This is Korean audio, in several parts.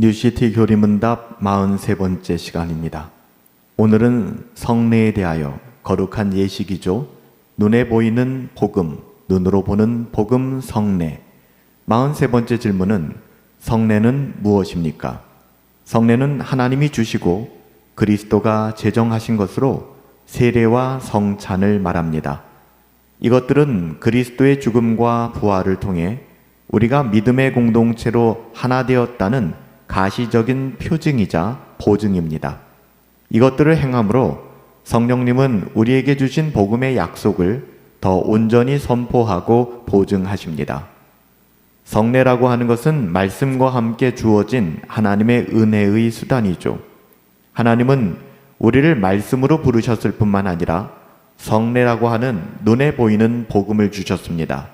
뉴시티 교리문답 43번째 시간입니다. 오늘은 성례에 대하여 거룩한 예식이죠. 눈에 보이는 복음, 눈으로 보는 복음 성례. 43번째 질문은 성례는 무엇입니까? 성례는 하나님이 주시고 그리스도가 제정하신 것으로 세례와 성찬을 말합니다. 이것들은 그리스도의 죽음과 부활을 통해 우리가 믿음의 공동체로 하나 되었다는 가시적인 표징이자 보증입니다. 이것들을 행함으로 성령님은 우리에게 주신 복음의 약속을 더 온전히 선포하고 보증하십니다. 성례라고 하는 것은 말씀과 함께 주어진 하나님의 은혜의 수단이죠. 하나님은 우리를 말씀으로 부르셨을 뿐만 아니라 성례라고 하는 눈에 보이는 복음을 주셨습니다.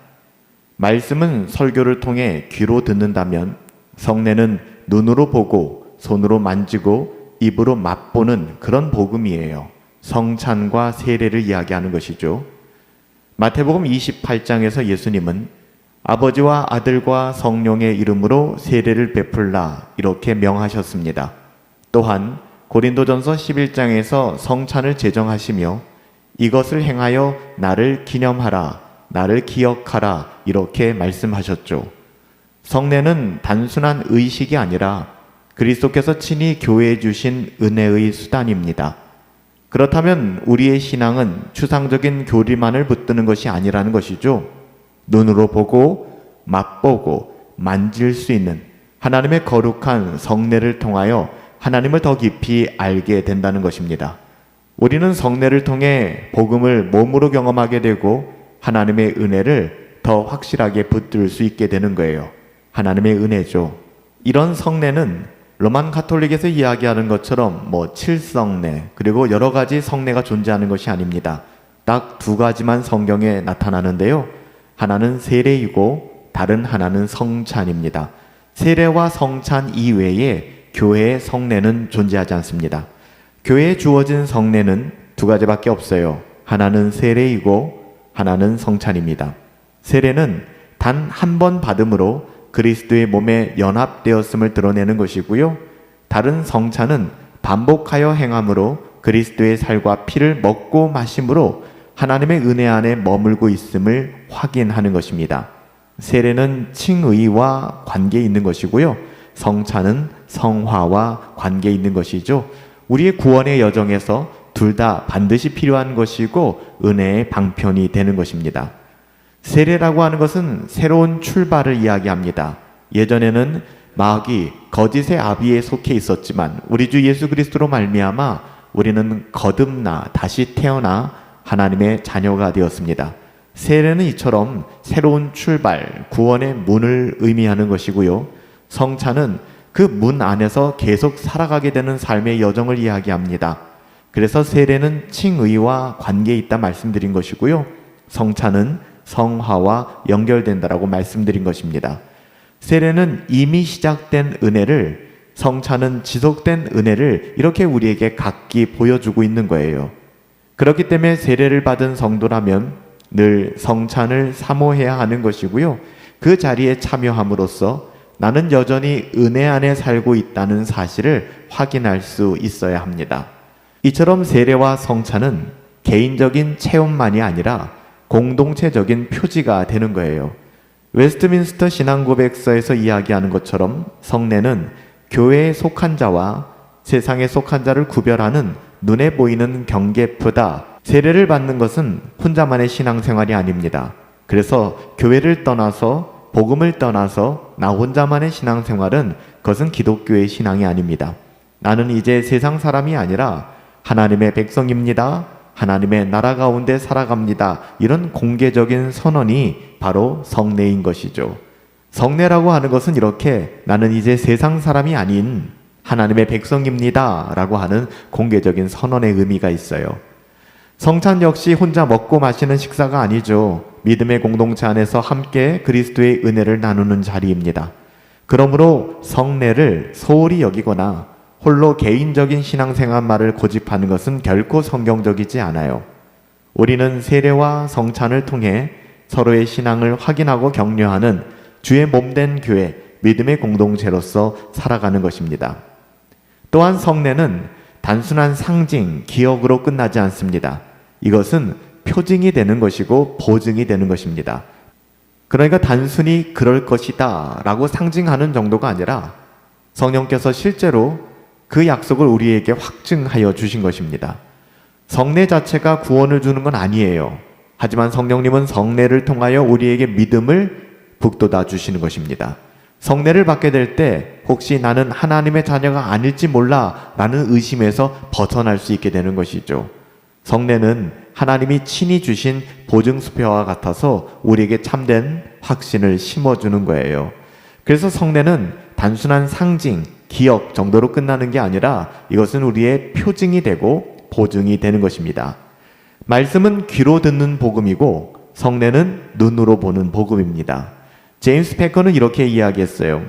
말씀은 설교를 통해 귀로 듣는다면 성례는 눈으로 보고 손으로 만지고 입으로 맛보는 그런 복음이에요. 성찬과 세례를 이야기하는 것이죠. 마태복음 28장에서 예수님은 아버지와 아들과 성령의 이름으로 세례를 베풀라 이렇게 명하셨습니다. 또한 고린도전서 11장에서 성찬을 제정하시며 이것을 행하여 나를 기념하라, 나를 기억하라 이렇게 말씀하셨죠. 성례는 단순한 의식이 아니라 그리스도께서 친히 교회에 주신 은혜의 수단입니다. 그렇다면 우리의 신앙은 추상적인 교리만을 붙드는 것이 아니라는 것이죠. 눈으로 보고 맛보고 만질 수 있는 하나님의 거룩한 성례를 통하여 하나님을 더 깊이 알게 된다는 것입니다. 우리는 성례를 통해 복음을 몸으로 경험하게 되고 하나님의 은혜를 더 확실하게 붙들 수 있게 되는 거예요. 하나님의 은혜죠. 이런 성례는 로만 가톨릭에서 이야기하는 것처럼 칠성례 그리고 여러 가지 성례가 존재하는 것이 아닙니다. 딱 두 가지만 성경에 나타나는데요. 하나는 세례이고 다른 하나는 성찬입니다. 세례와 성찬 이외에 교회의 성례는 존재하지 않습니다. 교회에 주어진 성례는 두 가지밖에 없어요. 하나는 세례이고 하나는 성찬입니다. 세례는 단 한 번 받음으로 그리스도의 몸에 연합되었음을 드러내는 것이고요. 다른 성찬은 반복하여 행함으로 그리스도의 살과 피를 먹고 마심으로 하나님의 은혜 안에 머물고 있음을 확인하는 것입니다. 세례는 칭의와 관계 있는 것이고요. 성찬은 성화와 관계 있는 것이죠. 우리의 구원의 여정에서 둘 다 반드시 필요한 것이고 은혜의 방편이 되는 것입니다. 세례라고 하는 것은 새로운 출발을 이야기합니다. 예전에는 마귀, 거짓의 아비에 속해 있었지만 우리 주 예수 그리스도로 말미암아 우리는 거듭나 다시 태어나 하나님의 자녀가 되었습니다. 세례는 이처럼 새로운 출발, 구원의 문을 의미하는 것이고요. 성찬은 그 문 안에서 계속 살아가게 되는 삶의 여정을 이야기합니다. 그래서 세례는 칭의와 관계에 있다 말씀드린 것이고요. 성찬은 성화와 연결된다라고 말씀드린 것입니다. 세례는 이미 시작된 은혜를, 성찬은 지속된 은혜를 이렇게 우리에게 각기 보여주고 있는 거예요. 그렇기 때문에 세례를 받은 성도라면 늘 성찬을 사모해야 하는 것이고요. 그 자리에 참여함으로써 나는 여전히 은혜 안에 살고 있다는 사실을 확인할 수 있어야 합니다. 이처럼 세례와 성찬은 개인적인 체험만이 아니라 공동체적인 표지가 되는 거예요. 웨스트민스터 신앙고백서에서 이야기하는 것처럼 성례는 교회에 속한 자와 세상에 속한 자를 구별하는 눈에 보이는 경계표다. 세례를 받는 것은 혼자만의 신앙생활이 아닙니다. 그래서 교회를 떠나서 복음을 떠나서 나 혼자만의 신앙생활은 그것은 기독교의 신앙이 아닙니다. 나는 이제 세상 사람이 아니라 하나님의 백성입니다. 하나님의 나라 가운데 살아갑니다. 이런 공개적인 선언이 바로 성례인 것이죠. 성례라고 하는 것은 이렇게 나는 이제 세상 사람이 아닌 하나님의 백성입니다 라고 하는 공개적인 선언의 의미가 있어요. 성찬 역시 혼자 먹고 마시는 식사가 아니죠. 믿음의 공동체 안에서 함께 그리스도의 은혜를 나누는 자리입니다. 그러므로 성례를 소홀히 여기거나 홀로 개인적인 신앙생활만을 고집하는 것은 결코 성경적이지 않아요. 우리는 세례와 성찬을 통해 서로의 신앙을 확인하고 격려하는 주의 몸된 교회, 믿음의 공동체로서 살아가는 것입니다. 또한 성례는 단순한 상징, 기억으로 끝나지 않습니다. 이것은 표징이 되는 것이고 보증이 되는 것입니다. 그러니까 단순히 그럴 것이다 라고 상징하는 정도가 아니라 성령께서 실제로 그 약속을 우리에게 확증하여 주신 것입니다. 성례 자체가 구원을 주는 건 아니에요. 하지만 성령님은 성례를 통하여 우리에게 믿음을 북돋아 주시는 것입니다. 성례를 받게 될 때 혹시 나는 하나님의 자녀가 아닐지 몰라 라는 의심에서 벗어날 수 있게 되는 것이죠. 성례는 하나님이 친히 주신 보증수표와 같아서 우리에게 참된 확신을 심어주는 거예요. 그래서 성례는 단순한 상징, 기억 정도로 끝나는 게 아니라 이것은 우리의 표징이 되고 보증이 되는 것입니다. 말씀은 귀로 듣는 복음이고 성례는 눈으로 보는 복음입니다. 제임스 패커는 이렇게 이야기했어요.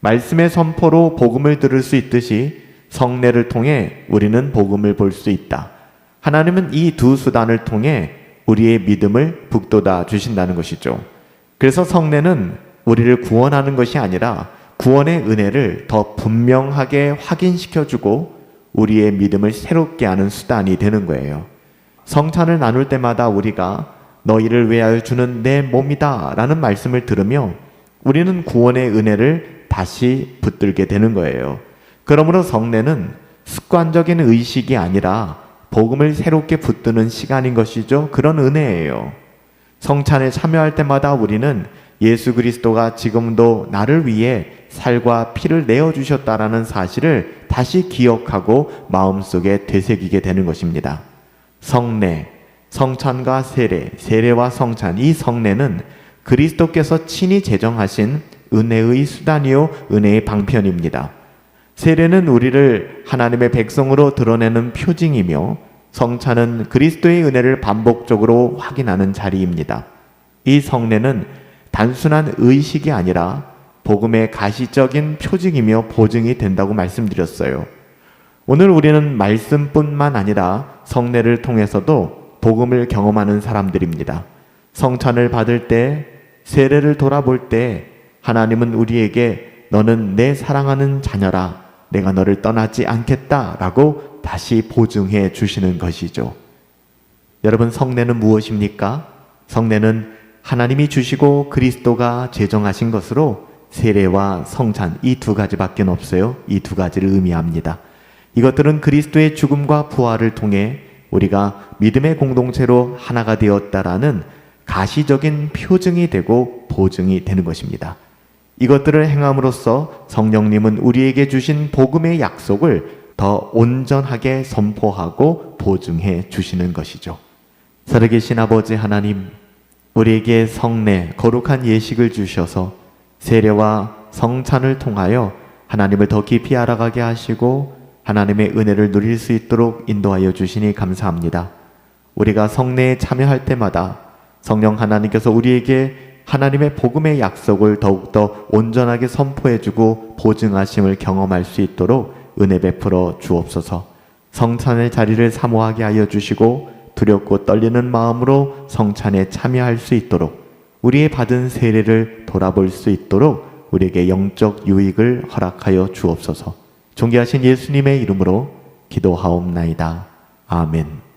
말씀의 선포로 복음을 들을 수 있듯이 성례를 통해 우리는 복음을 볼 수 있다. 하나님은 이 두 수단을 통해 우리의 믿음을 북돋아 주신다는 것이죠. 그래서 성례는 우리를 구원하는 것이 아니라 구원의 은혜를 더 분명하게 확인시켜주고 우리의 믿음을 새롭게 하는 수단이 되는 거예요. 성찬을 나눌 때마다 우리가 너희를 위하여 주는 내 몸이다 라는 말씀을 들으며 우리는 구원의 은혜를 다시 붙들게 되는 거예요. 그러므로 성례는 습관적인 의식이 아니라 복음을 새롭게 붙드는 시간인 것이죠. 그런 은혜예요. 성찬에 참여할 때마다 우리는 예수 그리스도가 지금도 나를 위해 살과 피를 내어주셨다라는 사실을 다시 기억하고 마음속에 되새기게 되는 것입니다. 성례, 성찬과 세례, 세례와 성찬, 이 성례는 그리스도께서 친히 제정하신 은혜의 수단이요 은혜의 방편입니다. 세례는 우리를 하나님의 백성으로 드러내는 표징이며 성찬은 그리스도의 은혜를 반복적으로 확인하는 자리입니다. 이 성례는 단순한 의식이 아니라 복음의 가시적인 표징이며 보증이 된다고 말씀드렸어요. 오늘 우리는 말씀뿐만 아니라 성례를 통해서도 복음을 경험하는 사람들입니다. 성찬을 받을 때, 세례를 돌아볼 때 하나님은 우리에게 너는 내 사랑하는 자녀라, 내가 너를 떠나지 않겠다 라고 다시 보증해 주시는 것이죠. 여러분, 성례는 무엇입니까? 성례는 하나님이 주시고 그리스도가 제정하신 것으로 세례와 성찬, 이 두 가지밖에 없어요. 이 두 가지를 의미합니다. 이것들은 그리스도의 죽음과 부활을 통해 우리가 믿음의 공동체로 하나가 되었다라는 가시적인 표징이 되고 보증이 되는 것입니다. 이것들을 행함으로써 성령님은 우리에게 주신 복음의 약속을 더 온전하게 선포하고 보증해 주시는 것이죠. 살아계신 아버지 하나님, 우리에게 성례, 거룩한 예식을 주셔서 세례와 성찬을 통하여 하나님을 더 깊이 알아가게 하시고 하나님의 은혜를 누릴 수 있도록 인도하여 주시니 감사합니다. 우리가 성례에 참여할 때마다 성령 하나님께서 우리에게 하나님의 복음의 약속을 더욱더 온전하게 선포해주고 보증하심을 경험할 수 있도록 은혜 베풀어 주옵소서. 성찬의 자리를 사모하게 하여 주시고 두렵고 떨리는 마음으로 성찬에 참여할 수 있도록, 우리의 받은 세례를 돌아볼 수 있도록 우리에게 영적 유익을 허락하여 주옵소서. 존귀하신 예수님의 이름으로 기도하옵나이다. 아멘.